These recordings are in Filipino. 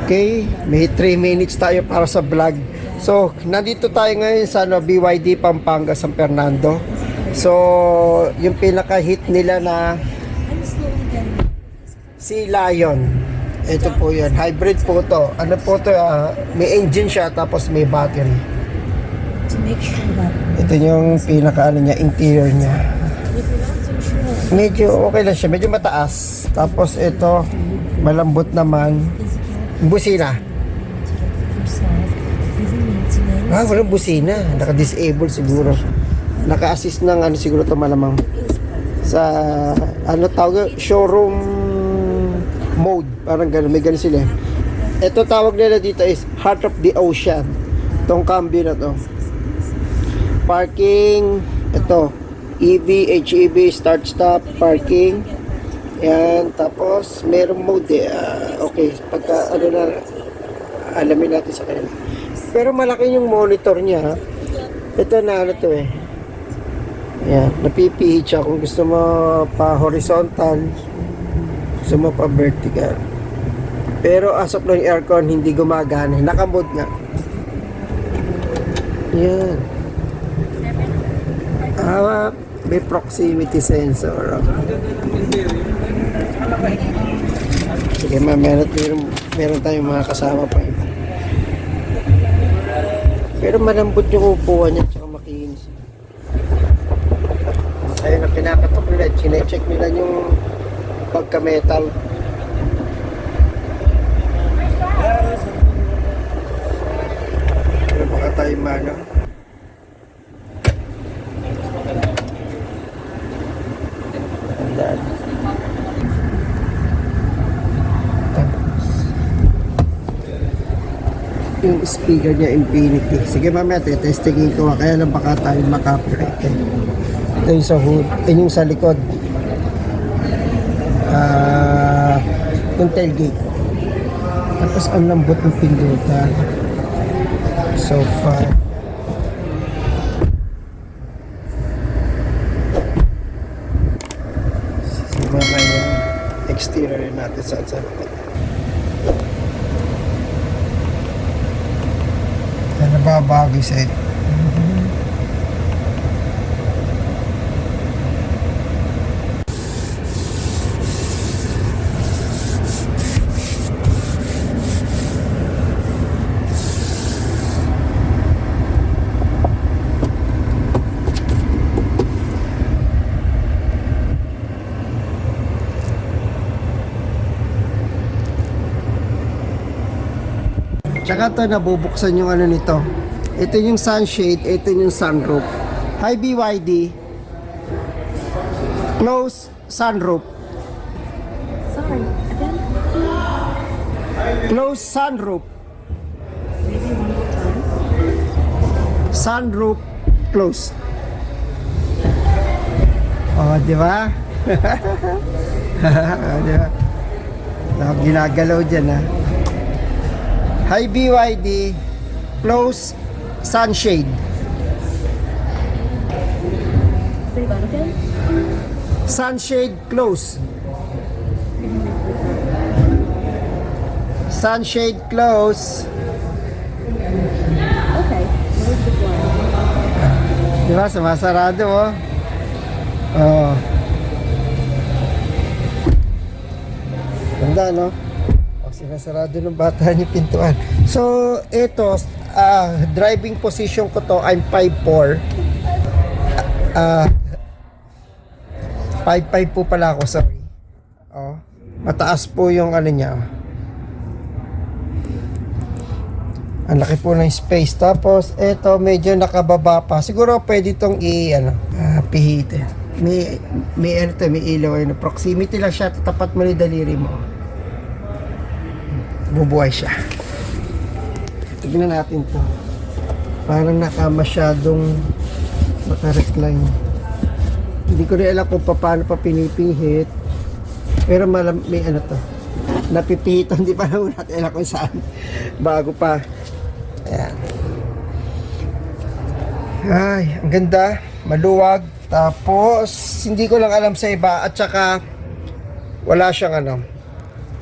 Okay, may 3 minutes tayo para sa vlog. So, nandito tayo ngayon sa BYD Pampanga, San Fernando. So, yung pinaka-hit nila na si Lion. Ito po yun, hybrid po to. Ano po to, may engine siya tapos may battery. To make sure that Ito yung pinaka-ano niya, interior niya. Medyo okay lang siya, medyo mataas. Tapos ito, malambot naman. Busina. Walang busina. Naka-disable siguro. Naka-assist ng ano siguro to malamang. Sa ano tawag, showroom mode. Parang gano'n. May gano'n sila. Ito tawag nila dito is Heart of the Ocean. Itong cambio na to. Parking. Ito. EV, HEV, start stop, parking. Yan, tapos merong mode okay, pagka ano na alamin natin sa kanila. Pero malaki yung monitor niya. Ito na ano to yan, napipihit siya kung gusto mo pa horizontal, gusto mo pa vertical. Pero as of now yung aircon hindi gumagana, nakamode nga. Yan. May proximity sensor. Sige, meron tayong mga kasama pa iba. Pero malambot yung upuan niya, tsaka makinis. Ayun na pinakatok nila, chinecheck nila yung pagka-metal. Pero baka tayo mano. Andaan. Yung speaker niya Infinity. Sige mamaya testingin ko, kaya lang baka tayo maka-copyright. Ito yung sa hood, yung sa likod. Yung tailgate. Tapos ang lambot ng pindutan. So far. Sige mamaya exterior natin sa likod. Nababago sa ito. Tsaka ito, nabubuksan yung ano nito. Ito yung sunshade, ito yung sunroof. Hi BYD. Close sunroof. sorry, again. Close sunroof. Maybe one more time. Sunroof close. Oh, di ba? Oh, di ba? Ginagalaw dyan, ha? Hi BYD, close sunshade. Say that again. Sunshade close. Sunshade close. Okay, where's the blind? Diba? Sumasarado, oh. Oh. Ganda, no? Sinasarado ng bata niya pintuan. So, ito, driving position ko to, I'm 5'4". 5'5" po pala ako, sorry. Oh, mataas po yung ano niya. Ang laki po ng space. Tapos, ito, medyo nakababa pa. Siguro pwede itong pihitin. May ilaw ay proximity lang siya. Tapat mo ni daliri mo. Bubuhay siya. Tignan natin to. Parang masyadong maka-recline. Hindi ko rin alam kung paano pa pinipihit. Pero may ano to. Napipihitan. Hindi pa naman natin alam kung saan. Bago pa. Ayan. Ay, ang ganda. Maluwag. Tapos, hindi ko lang alam sa iba. At saka, wala siyang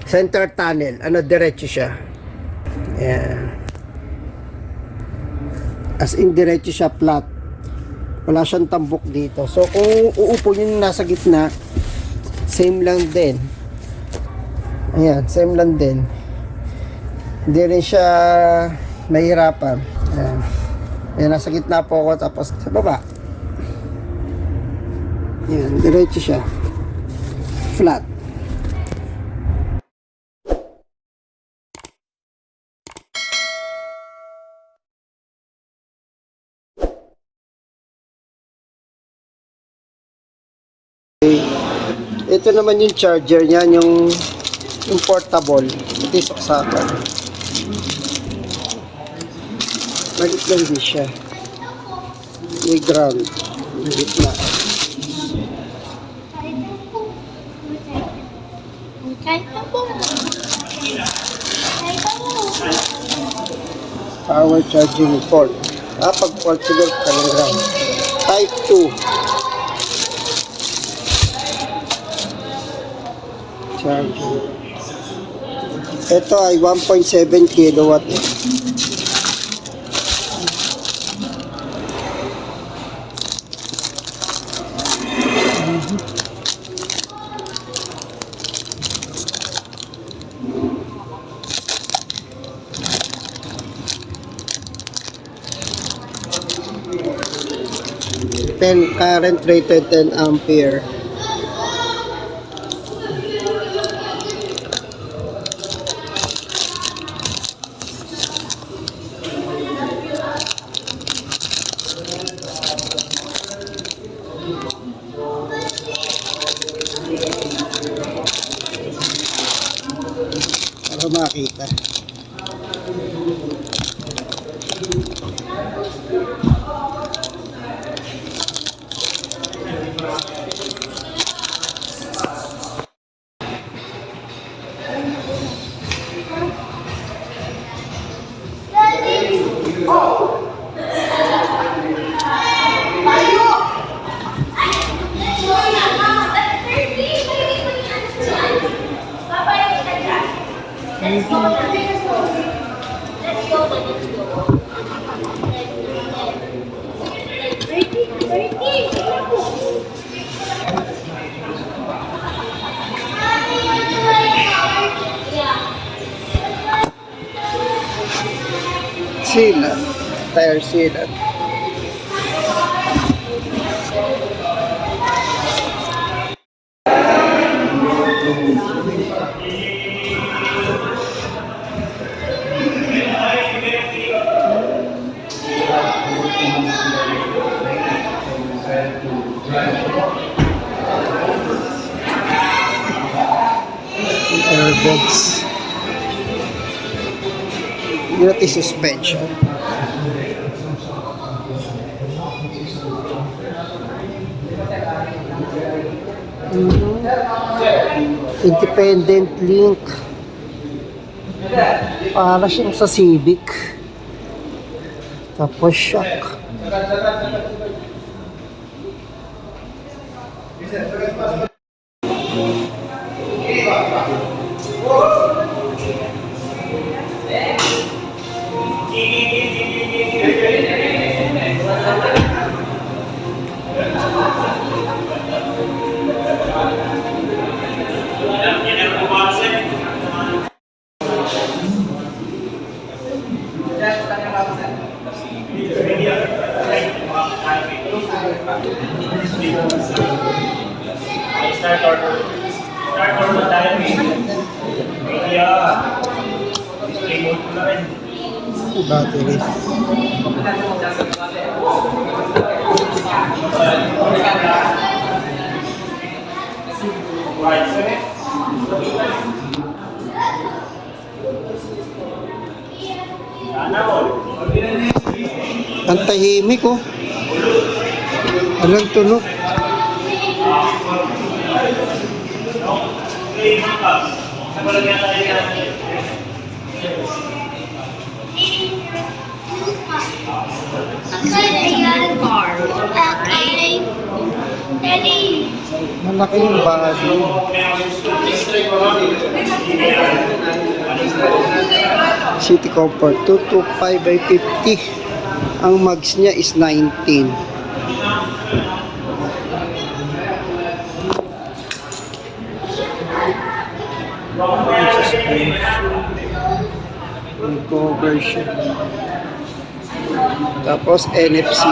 center tunnel, diretso siya. Ayan. As in, diretso siya flat. Wala siyang tambok dito. So, kung uupo yung nasa gitna, same lang din. Ayan, same lang din. Hindi rin siya mahirapan. Ayan. Ayan, nasa gitna po ako, tapos sa baba. Ayan, diretso siya. Flat. Ito naman yung charger niyan, yung portable. Ito yung saksakan. Malit lang din siya. May ground. May gitna. Power charging port. Pag port siguro kalang ground. Type 2. Charging. Ito ay 1.7 kilowatt. Current rated 10 ampere. Para makita. Sealant. Tire sealant. Airbags. Unity suspension. Independent link. Para siyang sa Civic. Tapos shock. Start order tayo. Media. Display mode ko na rin. Battery. Right, sir. Sana all. Ang tahimik oh. Alang tunog. Malaki yung body. City Comfort 225 by 50. Ang mags niya is 19. Yung cover siya. Tapos NFC.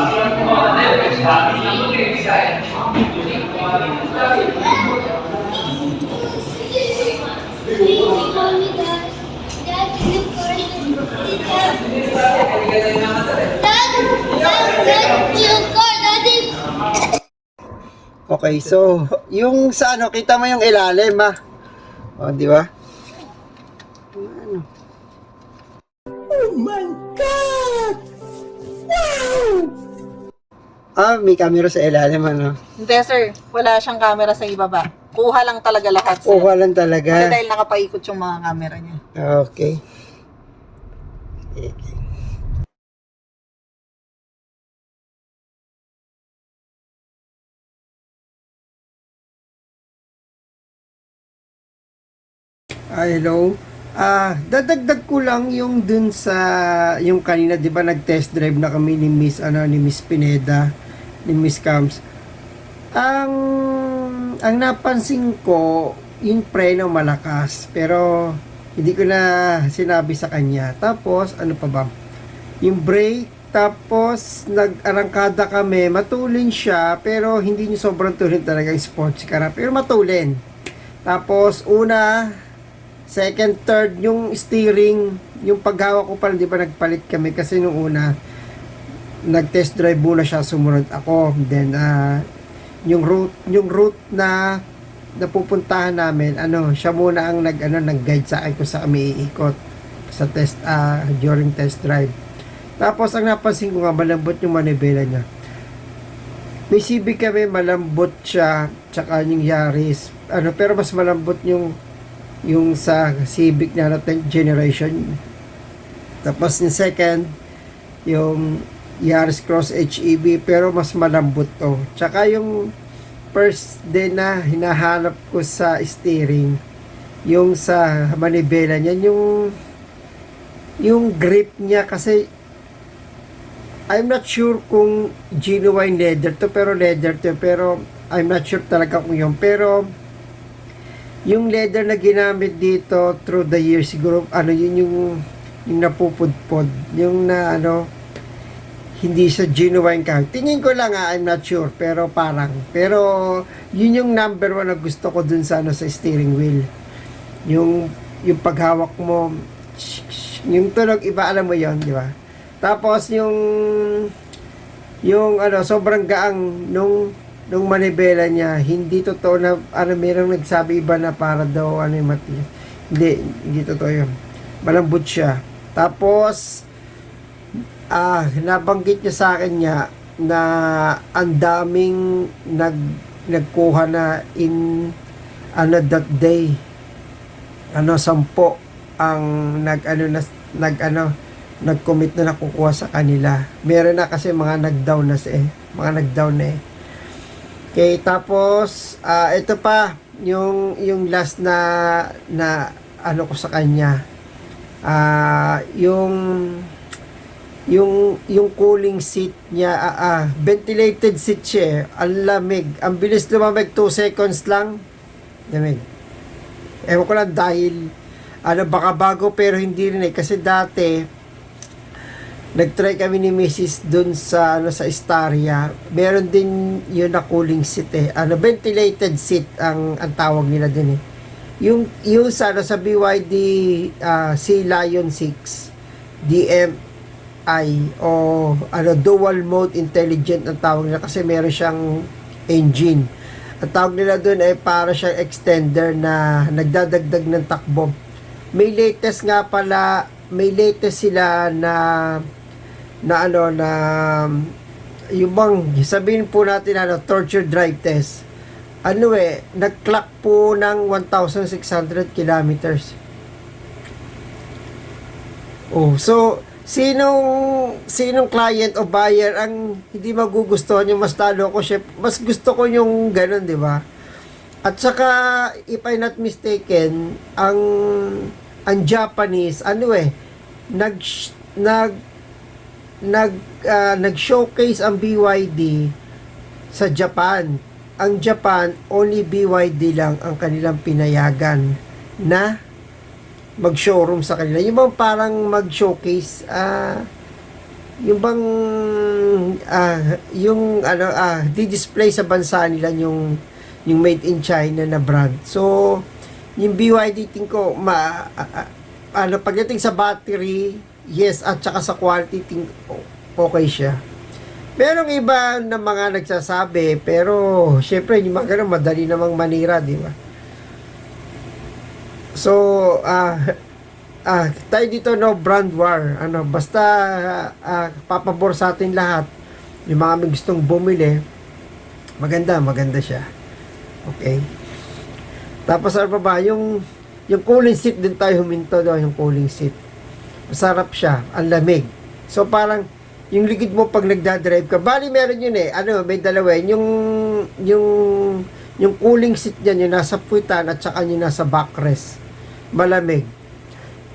Okay, so yung sa ano, kita mo yung ilalim ah. O, di ba? Ano? Oh my God! Wow! Ah, may camera sa ilalim ano. Hindi sir, wala siyang camera sa ibaba. Kuha lang talaga lahat sir. Kuha lang Kasi talaga. dahil nakapaikot yung mga camera niya. Okay. Okay. Hello. Dadagdag ko lang yung dun sa yung kanina 'di ba nag-test drive na kami ni Miss Pineda, ni Miss Cams. Ang napansin ko yung preno malakas pero hindi ko na sinabi sa kanya. Tapos ano pa ba? Yung brake tapos nag-arangkada kami, matulin siya pero hindi niya sobrang tulin talaga yung sports car pero matulin. Tapos una second, third, yung steering, yung paghawak ko pala, di ba nagpalit kami kasi nung una, nag-test drive muna siya, sumunod ako. Then, yung route na napupuntahan namin, siya muna ang nag-guide sa akin kung saan kami iikot sa test, during test drive. Tapos, ang napansin ko nga, malambot yung manibela niya. May CB kami, malambot siya, tsaka yung Yaris, pero mas malambot yung sa Civic na 10th generation. Tapos yung second, yung Yaris Cross HEV, pero mas malambot to. Tsaka yung first din na hinahanap ko sa steering, yung sa manibela niya, yung grip niya kasi I'm not sure kung genuine leather to, pero I'm not sure talaga kung yun. Pero yung leather na ginamit dito through the years, siguro yun yung napupudpod, yung hindi sa genuine ka. Tingin ko lang I'm not sure, pero yun yung number one na gusto ko dun sa sa steering wheel. Yung paghawak mo, yung tunog iba, alam mo yon, di ba? Tapos yung sobrang gaang nung manibela niya, hindi totoo na, merong nagsabi iba na para daw, yung mati. Hindi totoo yun. Malambot siya. Tapos, nabanggit niya sa akin niya, na ang daming nagkuha na in, that day. 10 ang nag-commit na nakukuha sa kanila. Meron na kasi mga nag-down na eh. Okay, tapos ito pa yung last na ko sa kanya. Yung cooling seat niya, ventilated seat siya eh. Ang lamig. Ang bilis lumamig, 2 seconds lang. Lamig. Ewan ko lang dahil baka bago pero hindi rin eh. Kasi dati nag-try kami ni Mrs. dun sa sa Staria. Meron din yun na cooling seat eh. Ventilated seat ang tawag nila din eh. Yung sa BYD Sea Lion 6 DMI o dual mode intelligent ang tawag nila kasi meron siyang engine. Ang tawag nila dun ay para siyang extender na nagdadagdag ng takbo. May latest sila na yung bang sabihin po natin torture drive test. Nag-clock po ng 1,600 kilometers. So sinong client o buyer ang hindi magugustuhan yung mas talo ko siya, mas gusto ko yung ganun, di ba? At saka if I'm not mistaken, ang Japanese nag nag nag-showcase ang BYD sa Japan. Ang Japan, only BYD lang ang kanilang pinayagan na mag-showroom sa kanila. Yung bang parang mag-showcase, yung bang di-display sa bansa nila yung made in China na brand. So, yung BYD ting ko pagdating sa battery, yes, at saka sa quality ting okay siya. Merong iba na mga nagsasabi, pero syempre yung mga ganun, madali namang manira, di ba? So, tayo dito no brand war. Basta papabor sa atin lahat. Yung mga may gustong bumili, maganda siya. Okay. Tapos ano pa ba? Yung cooling seat din tayo huminto daw, yung cooling seat. Masarap siya, ang lamig. So parang yung likid mo pag nagdadrive ka, bali meron yun may dalawa yung cooling seat niyan, yung nasa puwitan at saka yung nasa backrest. Malamig.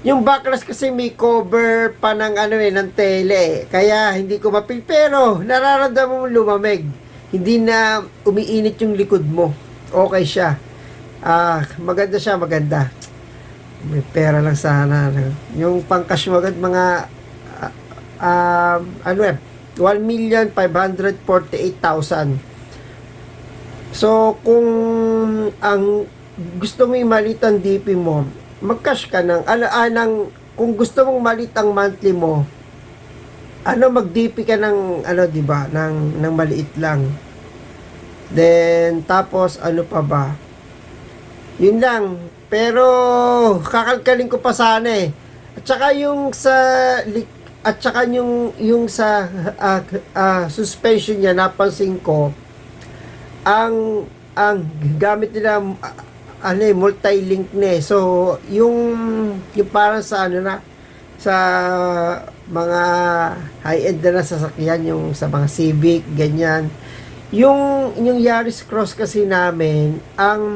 Yung backrest kasi may cover pa ng ng tele. Kaya hindi ko mapil. Pero nararamdaman mo lumamig. Hindi na umiinit yung likod mo. Okay siya. Maganda siya, maganda. May pera lang sana. Yung pangcash mo agad mga 1,548,000. So, kung ang gusto mo yung malit ang DP mo, mag-cash ka ng, kung gusto mong malit ang monthly mo, mag-DP ka ng, di ba, ng maliit lang. Then, tapos, pa ba? Yun lang. Pero, kakalkalin ko pa sana At saka yung sa suspension niya, napansin ko, ang gamit nila, multi-link So, yung parang sa sa mga high-end na sasakyan, yung sa mga Civic, ganyan. Yung Yaris Cross kasi namin, ang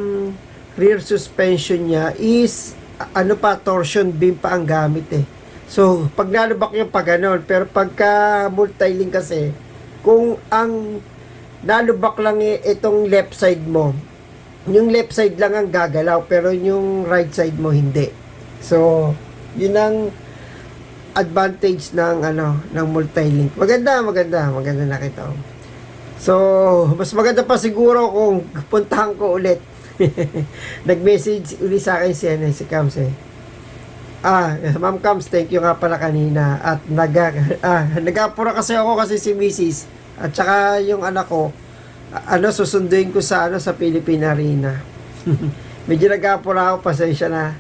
rear suspension niya is, torsion beam pa ang gamit So, pag nalubak yung pa ganon, pero pagka multi-link kasi, kung ang nalubak lang itong left side mo, yung left side lang ang gagalaw, pero yung right side mo hindi. So, yun ang advantage ng ng multi-link. Maganda nakita ko. So, mas maganda pa siguro kung puntahan ko ulit. Nag-message ulit sa akin si Kams Ma'am Kams, thank you nga pala kanina. At nagapura kasi ako kasi si Mrs. At saka yung anak ko, susunduin ko sa Philippine Arena. Medyo nagapura ako, pasensya na.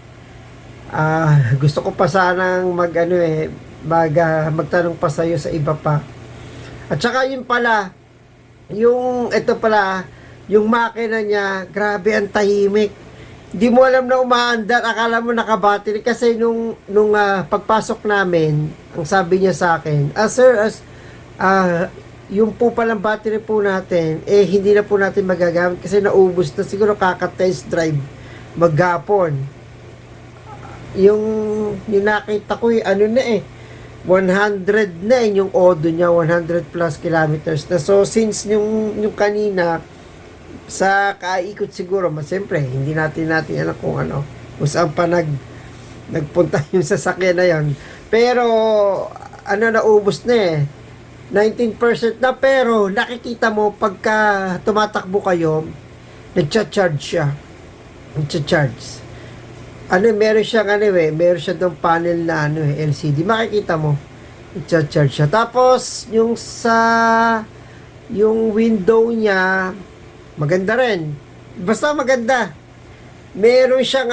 Gusto ko pa sanang magtanong pa sa'yo sa iba pa. At saka yun pala, yung makina niya, grabe ang tahimik. Di mo alam na umaandar, akala mo nakabattery kasi nung pagpasok namin, ang sabi niya sa akin, sir, yung po palang battery po natin, hindi na po natin magagamit kasi naubos na, siguro kaka-test drive maghapon. Yung nakita ko 100 na yung odo niya, 100 plus kilometers na. So since yung kanina sa kaikot siguro, siyempre hindi natin alam kung kung saan pa nagpunta yung sasakyan na yan, pero naubos na 19% na, pero nakikita mo pagka tumatakbo kayo, nagcha-charge siya. Meron siyang meron siya doon panel na LCD, makikita mo nagcha-charge siya. Tapos yung window niya maganda rin. Basta maganda. Meron siyang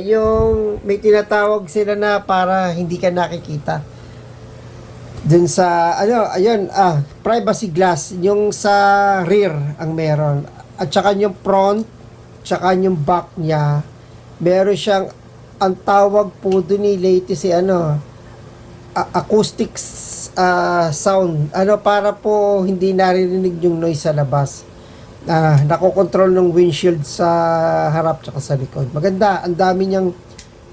yung may tinatawag sila na para hindi ka nakikita. Dun sa privacy glass, yung sa rear ang meron. At saka yung front, saka yung back niya, meron siyang, ang tawag po dun latest acoustic sound. Para po hindi naririnig yung noise sa labas. Nakokontrol ng windshield sa harap tsaka sa likod. Maganda, ang dami niyang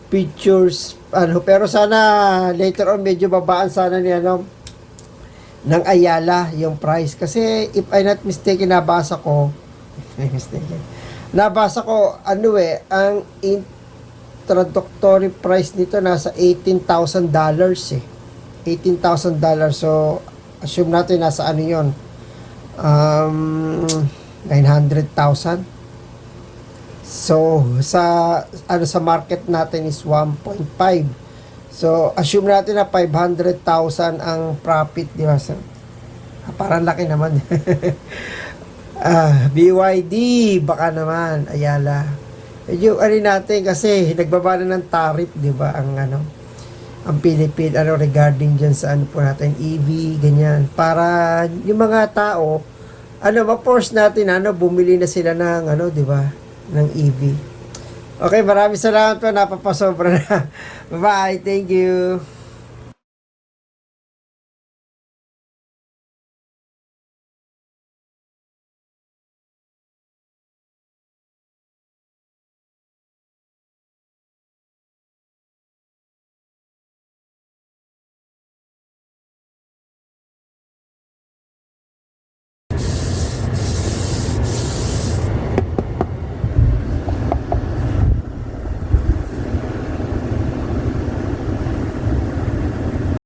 features, ano, pero sana later on medyo babaan sana ni ano, ng Ayala yung price. Kasi if I'm not mistaken, nabasa ko, ano ang introductory price nito nasa $18,000 eh. $18,000. So, assume natin nasa ano yun, 900,000. So, sa market natin is 1.5. So, assume natin na 500,000 ang profit, di ba? So, parang laki naman. BYD, baka naman, Ayala. Medyo, natin kasi, nagbaba na ng tariff, di ba? Ang Philippine, regarding dyan sa po natin, EV, ganyan. Para yung mga tao, ma-force natin, bumili na sila ng, di ba? Ng EV. Okay, maraming salamat po. Napapasobra na. Bye-bye. Thank you.